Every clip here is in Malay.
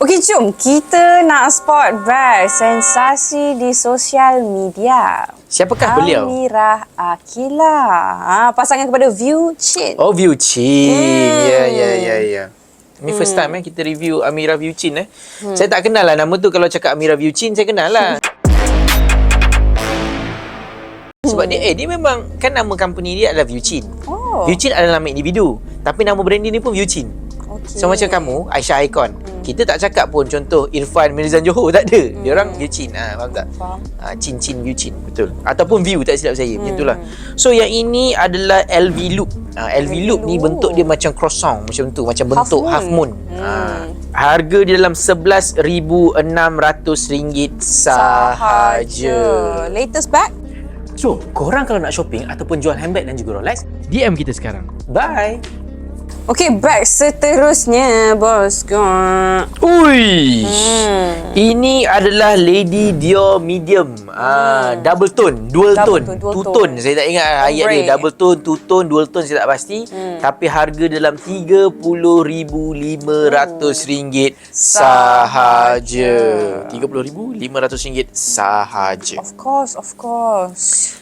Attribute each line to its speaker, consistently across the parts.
Speaker 1: Okey, jom kita nak spot best sensasi di sosial media.
Speaker 2: Siapakah beliau?
Speaker 1: Amirah Aqilah. Pasangan kepada View Chin.
Speaker 2: Oh, View Chin. Ya. Ini first time kita review Amirah View Chin. Saya tak kenal lah nama tu. Kalau cakap Amirah View Chin, saya kenal lah. Sebab dia memang, kan nama company dia adalah View Chin.
Speaker 1: Oh.
Speaker 2: View Chin adalah nama individu. Tapi nama branding dia pun View Chin.
Speaker 1: Okay.
Speaker 2: So macam kamu, Aisyah Icon. Kita tak cakap pun contoh Irfan Mirzan Johor, tak ada. Dia orang View Chin. Faham tak?
Speaker 1: Faham.
Speaker 2: Chin View Chin, betul. Ataupun View, tak silap saya. Macam itulah. So yang ini adalah LV Loop. LV Loop ni bentuk dia macam croissant, macam tu, macam bentuk half moon. Harga dia dalam RM11,600 sahaja.
Speaker 1: Latest bag?
Speaker 2: So, korang kalau nak shopping ataupun jual handbag dan juga Rolex, DM kita sekarang. Bye.
Speaker 1: Okey, bag seterusnya, bosku.
Speaker 2: Ui. Ini adalah Lady Dior Medium. Double tone, dual tone. Two tone. Saya tak ingat ayat dia. Double tone, two tone, dual tone saya tak pasti. Tapi harga dalam RM30,500 sahaja. RM30,500 sahaja.
Speaker 1: Of course.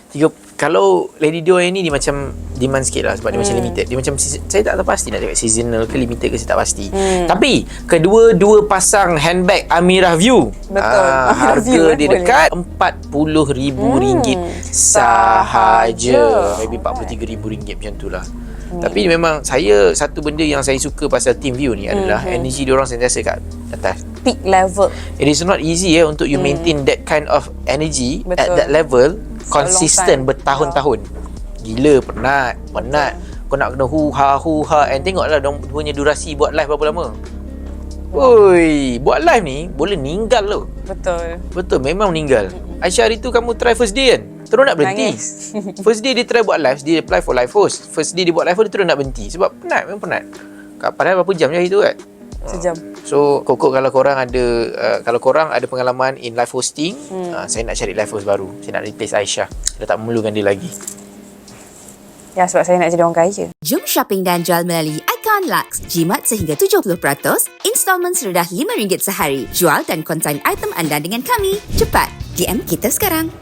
Speaker 2: Kalau Lady Dior yang ni dia macam demand sikit lah sebab dia macam limited. Dia macam, saya tak tahu pasti nak cakap seasonal ke limited ke, saya tak pasti. Tapi kedua-dua pasang handbag Amirah View,
Speaker 1: betul,
Speaker 2: harga dia dekat RM40,000 sahaja. Maybe RM43,000 macam tu lah. Tapi memang saya, satu benda yang saya suka pasal Team View ni adalah energy diorang sentiasa kat atas.
Speaker 1: Peak level.
Speaker 2: It is not easy untuk you maintain that kind of energy at that level konsisten bertahun-tahun. Gila, penat. Kau nak kena hu-ha and tengoklah diorang punya durasi buat live berapa lama. Oi, buat live ni boleh meninggal loh. Betul, memang meninggal. Aisyah, hari tu kamu try first day kan? Terus nak berhenti. First day dia try buat live, dia apply for live host. First day dia buat live host, dia terus nak berhenti. Sebab memang penat. Padahal berapa jam je hari tu kan?
Speaker 1: Sejam.
Speaker 2: So, Koko, kalau korang ada pengalaman in live hosting, saya nak cari live host baru. Saya nak replace Aisyah. Saya tak memerlukan dia lagi.
Speaker 1: Ya, sebab saya nak jadi orang kaya.
Speaker 3: Jom shopping dan jual melalui Icon Lux. Jimat sehingga 70%, installment serendah RM5 sehari. Jual dan konsign item anda dengan kami. Cepat, DM kita sekarang.